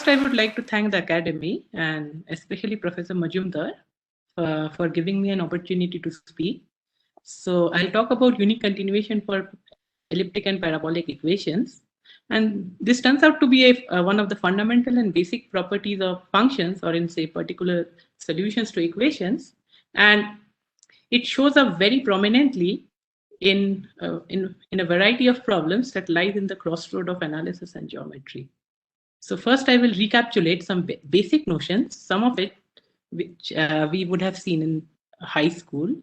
I would like to thank the Academy and especially Professor Majumdar for giving me an opportunity to speak. So I'll talk about unique continuation for elliptic and parabolic equations. And this turns out to be one of the fundamental and basic properties of functions, or in say particular solutions to equations. And it shows up very prominently in a variety of problems that lies in the crossroad of analysis and geometry. So first I will recapitulate some basic notions, some of it which we would have seen in high school.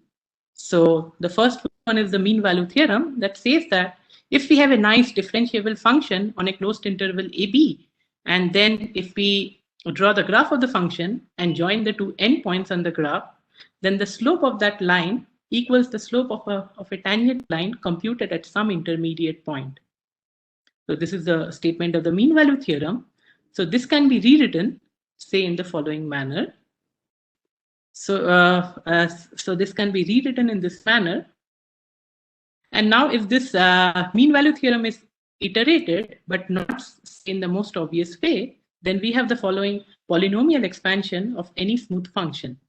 So the first one is the mean value theorem that says that if we have a nice differentiable function on a closed interval AB, and then if we draw the graph of the function and join the two endpoints on the graph, then the slope of that line equals the slope of a tangent line computed at some intermediate point. So this is the statement of the mean value theorem. So this can be rewritten, say, in the following manner. So this can be rewritten in this manner. And now if this mean value theorem is iterated, but not in the most obvious way, then we have the following polynomial expansion of any smooth function.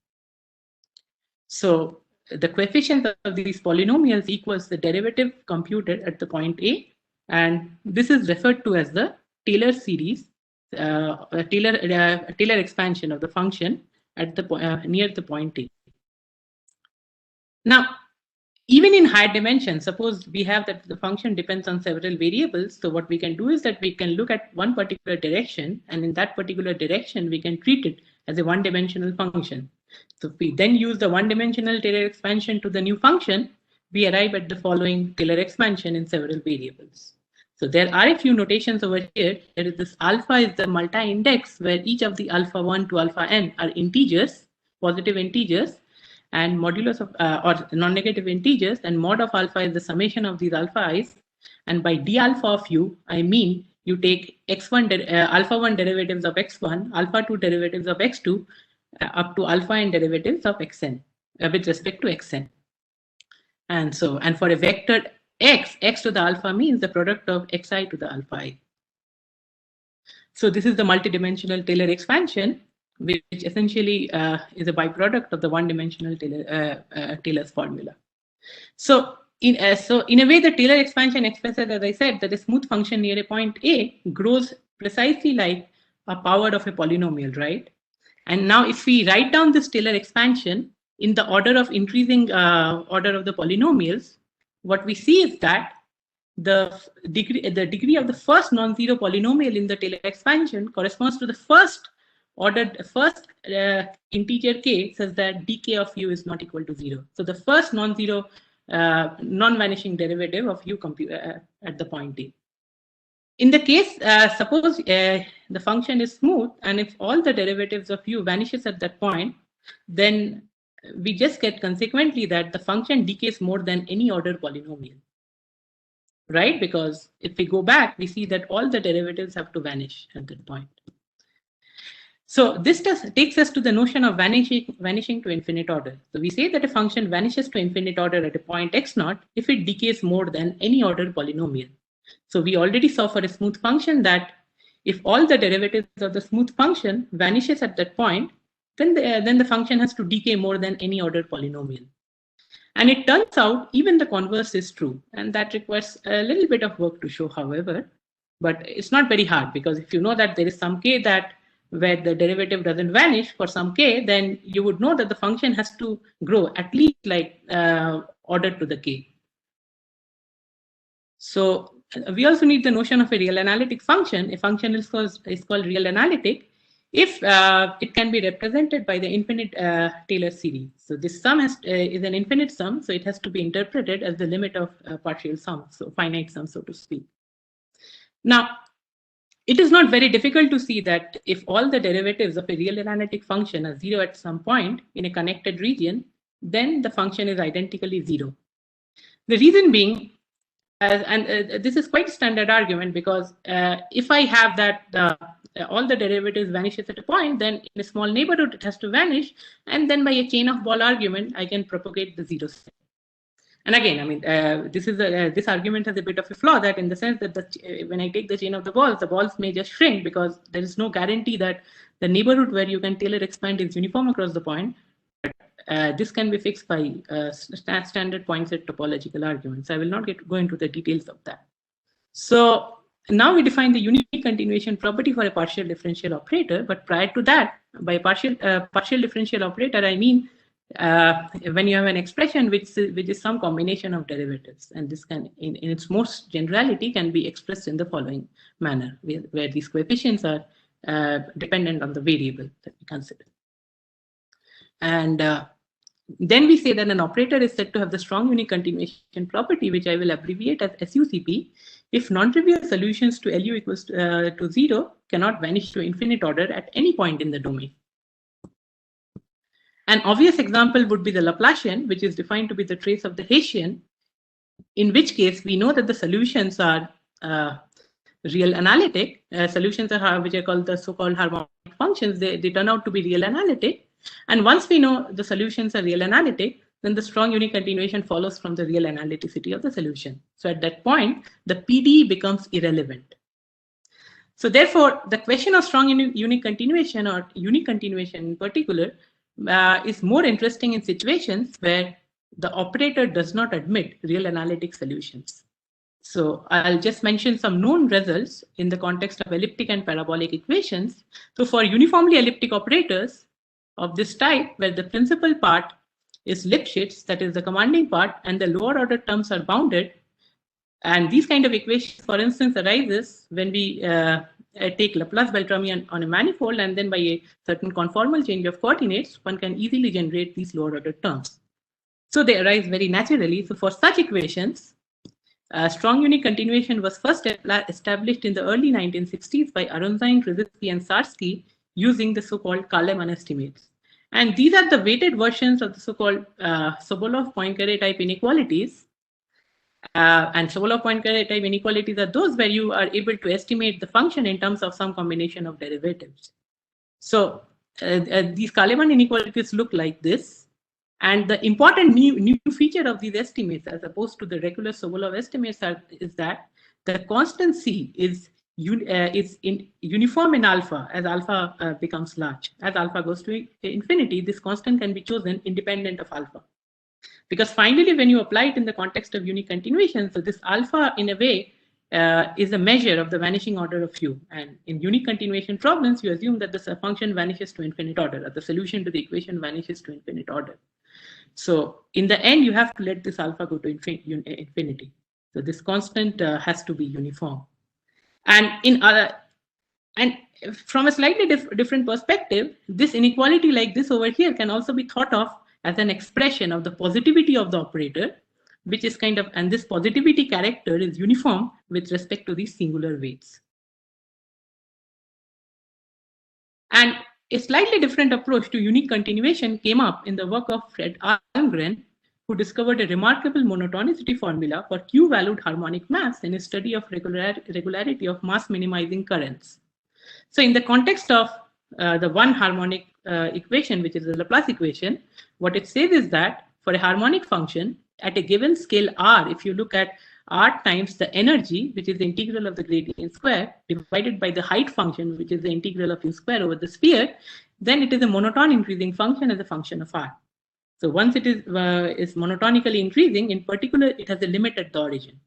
So the coefficient of these polynomials equals the derivative computed at the point A, and this is referred to as the Taylor series, Taylor expansion of the function at the near the point A. Now, even in higher dimensions, suppose we have that the function depends on several variables. So what we can do is that we can look at one particular direction, and in that particular direction, we can treat it as a one-dimensional function. So if we then use the one-dimensional Taylor expansion to the new function, we arrive at the following Taylor expansion in several variables. So there are a few notations over here. There is this alpha is the multi-index where each of the alpha 1 to alpha n are integers, positive integers, and modulus of or non-negative integers, and mod of alpha is the summation of these alpha i's. And by d alpha of u, I mean you take x1 alpha 1 derivatives of x1, alpha 2 derivatives of x2, up to alpha n derivatives of xn with respect to xn. And for a vector x to the alpha means the product of xi to the alpha I. So this is the multidimensional Taylor expansion, which essentially is a byproduct of the one-dimensional Taylor's formula. So in a way, the Taylor expansion expresses, as I said, that a smooth function near a point A grows precisely like a power of a polynomial, right? And now if we write down this Taylor expansion in the order of increasing order of the polynomials, what we see is that the degree of the first non-zero polynomial in the Taylor expansion corresponds to the first integer k, such that dk of u is not equal to 0. So the first non-zero non-vanishing derivative of u at the point A. In the case, suppose the function is smooth, and if all the derivatives of u vanishes at that point, then we just get consequently that the function decays more than any order polynomial, right? Because if we go back, we see that all the derivatives have to vanish at that point. So this takes us to the notion of vanishing to infinite order. So we say that a function vanishes to infinite order at a point x0 if it decays more than any order polynomial. So we already saw for a smooth function that if all the derivatives of the smooth function vanishes at that point, then the function has to decay more than any order polynomial. And it turns out even the converse is true, and that requires a little bit of work to show, however, but it's not very hard, because if you know that there is some k that where the derivative doesn't vanish for some k, then you would know that the function has to grow at least like order to the k. So we also need the notion of a real analytic function. A function is called real analytic if it can be represented by the infinite Taylor series. So this sum is an infinite sum, so it has to be interpreted as the limit of partial sums, so finite sum, so to speak. Now, it is not very difficult to see that if all the derivatives of a real analytic function are 0 at some point in a connected region, then the function is identically 0. The reason being, this is quite a standard argument, because if I have that all the derivatives vanishes at a point, then in a small neighborhood it has to vanish, and then by a chain of ball argument I can propagate the 0 set. And again, I mean, this argument has a bit of a flaw, that in the sense that when I take the chain of the balls may just shrink, because there is no guarantee that the neighborhood where you can Taylor expand is uniform across the point. This can be fixed by standard point set topological arguments. I will not go into the details of that. So now we define the unique continuation property for a partial differential operator. But prior to that, by partial differential operator, I mean when you have an expression which is some combination of derivatives, and this can, in its most generality, can be expressed in the following manner, where these coefficients are dependent on the variable that we consider. And then we say that an operator is said to have the strong unique continuation property, which I will abbreviate as SUCP, if non-trivial solutions to LU equals to 0 cannot vanish to infinite order at any point in the domain. An obvious example would be the Laplacian, which is defined to be the trace of the Hessian, in which case we know that the solutions are real analytic. Solutions are which are called the so-called harmonic functions. They turn out to be real analytic. And once we know the solutions are real analytic, then the strong unique continuation follows from the real analyticity of the solution. So at that point, the PDE becomes irrelevant. So therefore, the question of strong unique continuation, or unique continuation in particular, is more interesting in situations where the operator does not admit real analytic solutions. So I'll just mention some known results in the context of elliptic and parabolic equations. So for uniformly elliptic operators of this type, where the principal part is Lipschitz, that is the commanding part, and the lower order terms are bounded, and these kind of equations, for instance, arises when we take Laplace-Beltrami on a manifold, and then by a certain conformal change of coordinates, one can easily generate these lower order terms. So they arise very naturally. So for such equations, strong unique continuation was first established in the early 1960s by Aronzine, Krzyzewski, and Sarsky using the so-called Kaleman estimates. And these are the weighted versions of the so-called Sobolev-Poincaré type inequalities. And Sobolev-Poincaré type inequalities are those where you are able to estimate the function in terms of some combination of derivatives. So these Kaleman inequalities look like this. And the important new feature of these estimates, as opposed to the regular Sobolev estimates, is that the constant C is uniform in alpha as alpha becomes large. As alpha goes to infinity, this constant can be chosen independent of alpha. Because finally, when you apply it in the context of unique continuation, so this alpha, in a way, is a measure of the vanishing order of U. And in unique continuation problems, you assume that the function vanishes to infinite order, or the solution to the equation vanishes to infinite order. So in the end, you have to let this alpha go to infinity. So this constant has to be uniform. And from a slightly different perspective, this inequality like this over here can also be thought of as an expression of the positivity of the operator, which is kind of, and this positivity character is uniform with respect to these singular weights. And a slightly different approach to unique continuation came up in the work of Fred Almgren, who discovered a remarkable monotonicity formula for Q-valued harmonic mass in his study of regularity of mass minimizing currents. So in the context of the one harmonic equation, which is the Laplace equation, what it says is that for a harmonic function at a given scale R, if you look at R times the energy, which is the integral of the gradient square, divided by the height function, which is the integral of U square over the sphere, then it is a monotone increasing function as a function of R. So once it is monotonically increasing, in particular, it has a limit at the origin.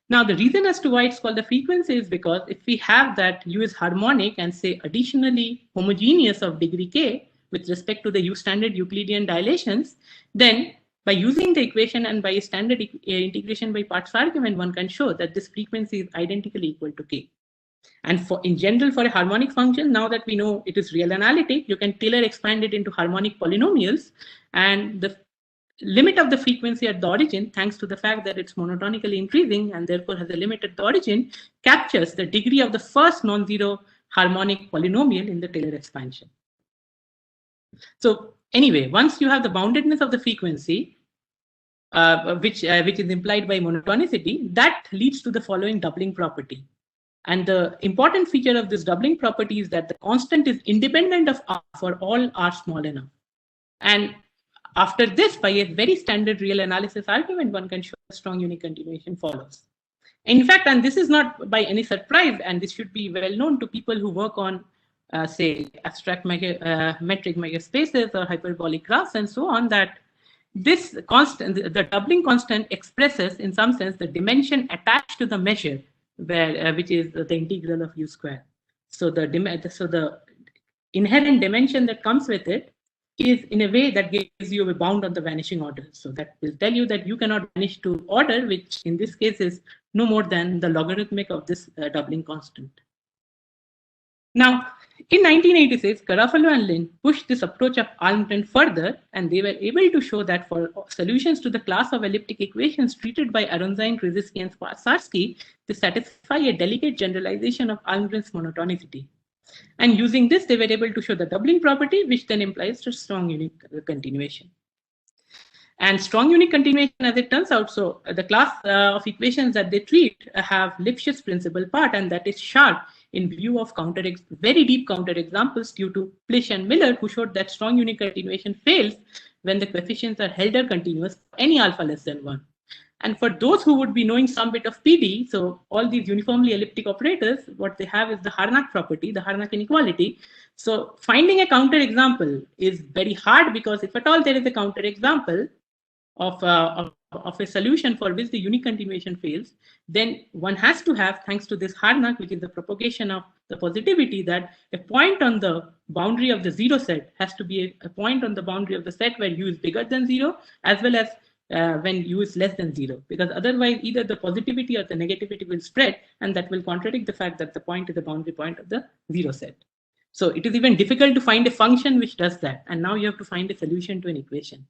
Now, the reason as to why it's called the frequency is because if we have that U is harmonic and say additionally homogeneous of degree k with respect to the U standard Euclidean dilations, then by using the equation and by a standard integration by parts argument, one can show that this frequency is identically equal to k. And in general, for a harmonic function, now that we know it is real analytic, you can Taylor expand it into harmonic polynomials, and the limit of the frequency at the origin, thanks to the fact that it's monotonically increasing and therefore has a limit at the origin, captures the degree of the first non-zero harmonic polynomial in the Taylor expansion. So anyway, once you have the boundedness of the frequency, which is implied by monotonicity, that leads to the following doubling property. And the important feature of this doubling property is that the constant is independent of R for all R small enough. And After this, by a very standard real analysis argument, one can show a strong unique continuation follows. In fact, and this is not by any surprise, and this should be well known to people who work on, say, abstract metric megaspaces or hyperbolic graphs and so on, that this constant, the doubling constant, expresses in some sense the dimension attached to the measure, where which is the integral of u square. So the inherent dimension that comes with it is in a way that gives you a bound on the vanishing order. So that will tell you that you cannot vanish to order, which in this case is no more than the logarithmic of this doubling constant. Now, in 1986, Garofalo and Lin pushed this approach of Almgren further, and they were able to show that for solutions to the class of elliptic equations treated by Aronszajn, Krzyzewski, and Sarsky, they satisfy a delicate generalization of Almgren's monotonicity. And using this, they were able to show the doubling property, which then implies a strong unique continuation. And strong unique continuation, as it turns out, so the class of equations that they treat have Lipschitz principal part, and that is sharp in view of very deep counterexamples due to Plish and Miller, who showed that strong unique continuation fails when the coefficients are Helder continuous for any alpha less than 1. And for those who would be knowing some bit of PD, so all these uniformly elliptic operators, what they have is the Harnack property, the Harnack inequality. So finding a counterexample is very hard, because if at all there is a counterexample of a solution for which the unique continuation fails, then one has to have, thanks to this Harnack, which is the propagation of the positivity, that a point on the boundary of the zero set has to be a point on the boundary of the set where u is bigger than 0, as well as when u is less than 0, because otherwise either the positivity or the negativity will spread, and that will contradict the fact that the point is the boundary point of the 0 set. So it is even difficult to find a function which does that, and now you have to find a solution to an equation.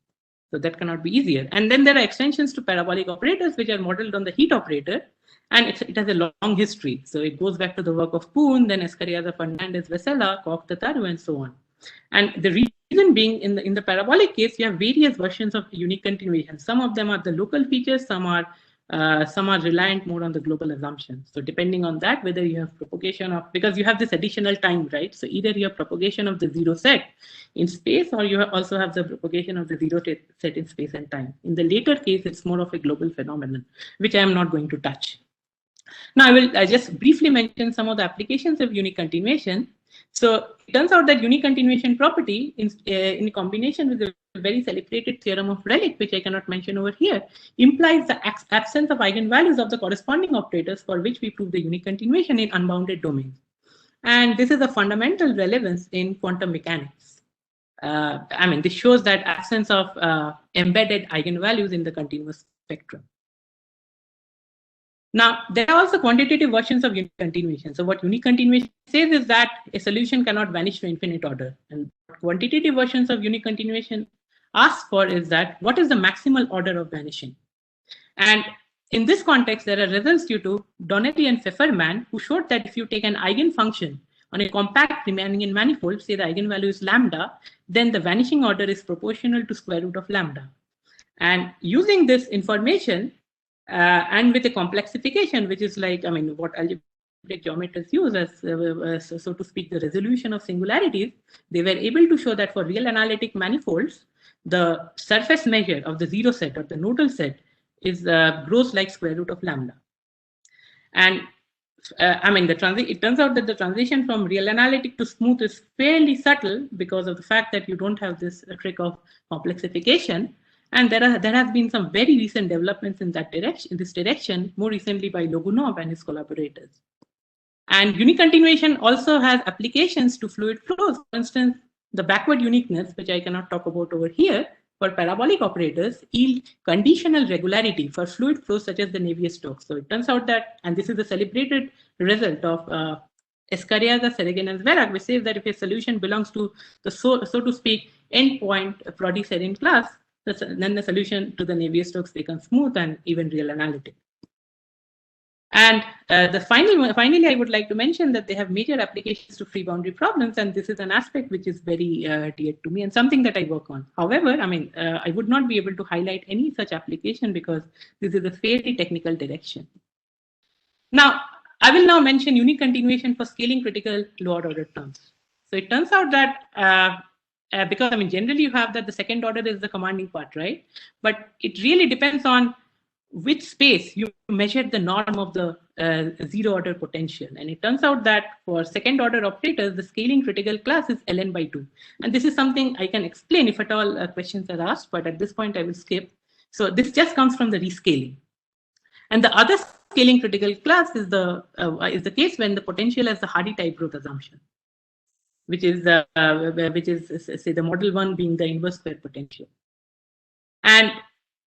So that cannot be easier. And then there are extensions to parabolic operators, which are modeled on the heat operator, and it has a long history. So it goes back to the work of Poon, then Escariaza, Fernandez, Vesela, Koch, Tataru, and so on. And the reason being, in the parabolic case, you have various versions of unique continuation. Some of them are the local features, some are reliant more on the global assumptions. So depending on that, whether you have propagation of, because you have this additional time, right? So either you have propagation of the 0 set in space, or you also have the propagation of the 0 set in space and time. In the later case, it's more of a global phenomenon, which I am not going to touch. Now I will just briefly mention some of the applications of unique continuation. So it turns out that unique continuation property, in combination with the very celebrated theorem of Relic, which I cannot mention over here, implies the absence of eigenvalues of the corresponding operators for which we prove the unique continuation in unbounded domains. And this is a fundamental relevance in quantum mechanics. I mean, this shows that absence of embedded eigenvalues in the continuous spectrum. Now, there are also quantitative versions of unique continuation. So what unique continuation says is that a solution cannot vanish to infinite order. And what quantitative versions of unique continuation ask for is that what is the maximal order of vanishing? And in this context, there are results due to Donati and Pfefferman, who showed that if you take an eigenfunction on a compact Riemannian manifold, say the eigenvalue is lambda, then the vanishing order is proportional to square root of lambda. And using this information, and with a complexification, which is like, I mean, what algebraic geometers use as, so to speak, the resolution of singularities, they were able to show that for real analytic manifolds, the surface measure of the 0 set or the nodal set is grows like square root of lambda. And I mean, it turns out that the transition from real analytic to smooth is fairly subtle because of the fact that you don't have this trick of complexification. And there has been some very recent developments in this direction, more recently by Logunov and his collaborators. And unique continuation also has applications to fluid flows. For instance, the backward uniqueness, which I cannot talk about over here, for parabolic operators yield conditional regularity for fluid flows such as the Navier-Stokes. So it turns out that, and this is a celebrated result of Escariaza, Seregin, and Zverak, which says that if a solution belongs to the so to speak endpoint Prodi-Serine class, then the solution to the Navier-Stokes becomes smooth and even real analytic. And finally, I would like to mention that they have major applications to free boundary problems, and this is an aspect which is very dear to me and something that I work on. However, I mean, I would not be able to highlight any such application because this is a fairly technical direction. Now, I will now mention unique continuation for scaling critical lower order terms. So it turns out that because I mean, generally you have that the second order is the commanding part, right? But it really depends on which space you measure the norm of the zero order potential. And it turns out that for second order operators, the scaling critical class is ln by 2. And this is something I can explain if at all questions are asked, but at this point I will skip. So this just comes from the rescaling. And the other scaling critical class is the case when the potential has the Hardy type growth assumption, which is say the model 1 being the inverse square potential. And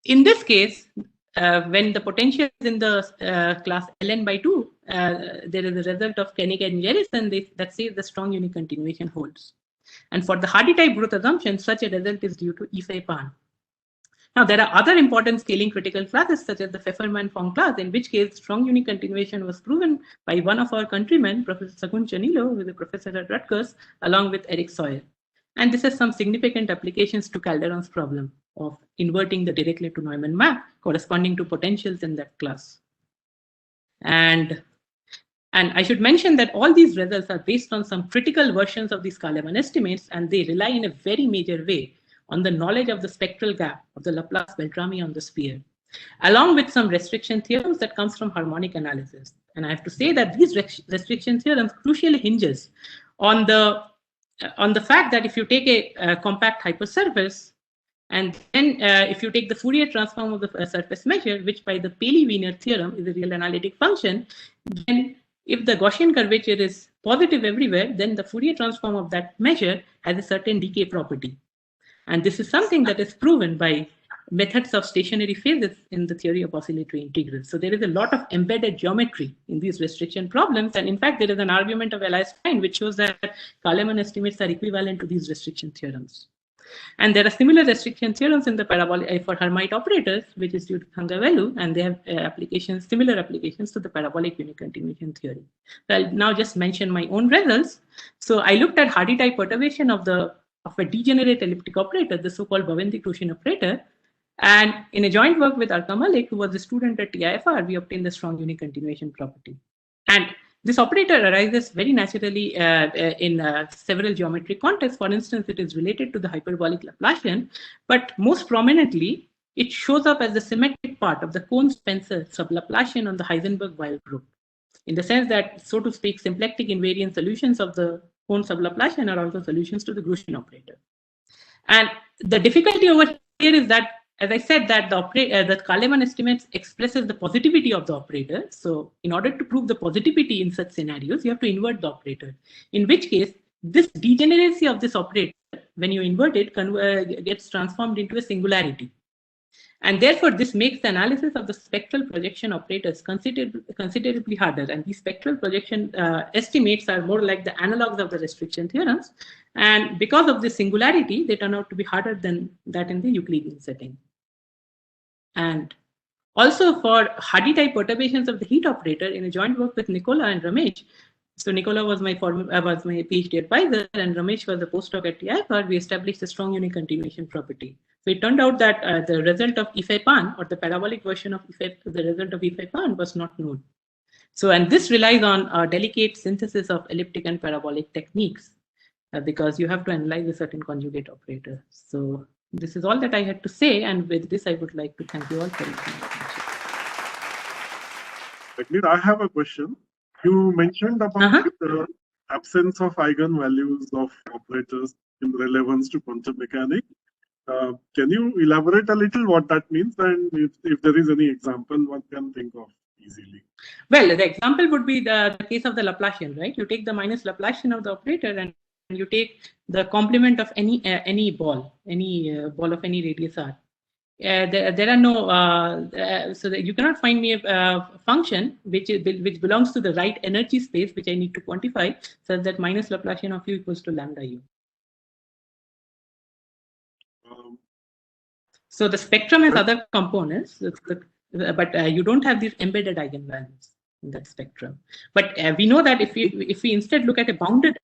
in this case, when the potential is in the class ln by 2, there is a result of Koenig and Jerison that says the strong unique continuation holds. And for the Hardy type growth assumption, such a result is due to Yifei-Pan. Now, there are other important scaling critical classes, such as the Pfefferman-Fong class, in which case strong unique continuation was proven by one of our countrymen, Professor Sakun Chanilo, who is a professor at Rutgers, along with Eric Sawyer. And this has some significant applications to Calderon's problem of inverting the Dirichlet to Neumann map corresponding to potentials in that class. And I should mention that all these results are based on some critical versions of these Kaleman estimates, and they rely in a very major way on the knowledge of the spectral gap of the Laplace-Beltrami on the sphere, along with some restriction theorems that comes from harmonic analysis. And I have to say that these restriction theorems crucially hinges on the fact that if you take a compact hypersurface, and then if you take the Fourier transform of the surface measure, which by the Paley-Wiener theorem is a real analytic function, then if the Gaussian curvature is positive everywhere, then the Fourier transform of that measure has a certain decay property. And this is something that is proven by methods of stationary phases in the theory of oscillatory integrals. So there is a lot of embedded geometry in these restriction problems. And in fact, there is an argument of Elias-Stein which shows that Kaleman estimates are equivalent to these restriction theorems. And there are similar restriction theorems in the parabolic for Hermite operators, which is due to Thangavelu, and they have similar applications to the parabolic unique continuation theory. So I'll now just mention my own results. So I looked at Hardy type perturbation of a degenerate elliptic operator, the so-called Bawendy-Crucian operator. And in a joint work with Arka Malik, who was a student at TIFR, we obtained the strong unique continuation property. And this operator arises very naturally in several geometric contexts. For instance, it is related to the hyperbolic Laplacian, but most prominently, it shows up as the symmetric part of the Kohn-Spencer sublaplacian on the Heisenberg-Weyl group, in the sense that, so to speak, symplectic invariant solutions of the Kohn sublaplacian are also solutions to the Grushin operator. And the difficulty over here is that, as I said, that the Kaleman estimates expresses the positivity of the operator. So in order to prove the positivity in such scenarios, you have to invert the operator, in which case this degeneracy of this operator, when you invert it, gets transformed into a singularity. And therefore, this makes the analysis of the spectral projection operators considerably harder. And these spectral projection estimates are more like the analogs of the restriction theorems. And because of this singularity, they turn out to be harder than that in the Euclidean setting. And also for Hardy type perturbations of the heat operator, in a joint work with Nicola and Ramesh. So Nicola was my PhD advisor, and Ramesh was a postdoc at TIFR. We established a strong unique continuation property. So it turned out that the result of Yifei-Pan, or the parabolic version of the result of Yifei-Pan, was not known. So, and this relies on a delicate synthesis of elliptic and parabolic techniques, because you have to analyze a certain conjugate operator. So this is all that I had to say, and with this I would like to thank you all for listening. I have a question. You mentioned about the absence of eigenvalues of operators in relevance to quantum mechanics. Can you elaborate a little what that means, and if there is any example one can think of easily? Well, the example would be the case of the Laplacian, right? You take the minus Laplacian of the operator, and you take the complement of any ball of any radius r. There are no so that you cannot find me a function which belongs to the right energy space, which I need to quantify, such that minus Laplacian of u equals to lambda u. So the spectrum has other components, but you don't have these embedded eigenvalues in that spectrum. But we know that if we instead look at a bounded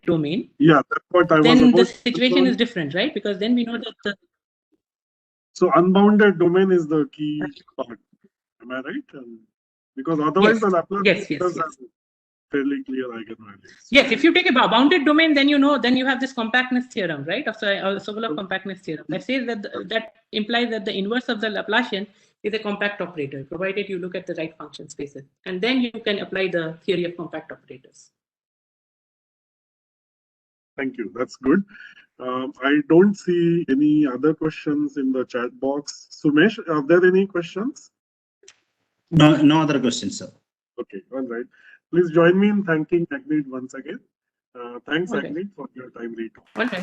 domain, yeah, that's what I then was the situation is different, right? Because then we know that so unbounded domain is the key part. Am I right? Because otherwise the Laplace yes. fairly clear eigenvalues. Yes, if you take a bounded domain, then then you have this compactness theorem, right? Of Sokolov compactness theorem. That says that that implies that the inverse of the Laplacian is a compact operator, provided you look at the right function spaces, and then you can apply the theory of compact operators. Thank you. That's good. I don't see any other questions in the chat box. Sumesh, are there any questions? No other questions, sir. Okay, all right. Please join me in thanking Agnit once again. Thanks, Okay. Agnit, for your timely talk. Okay.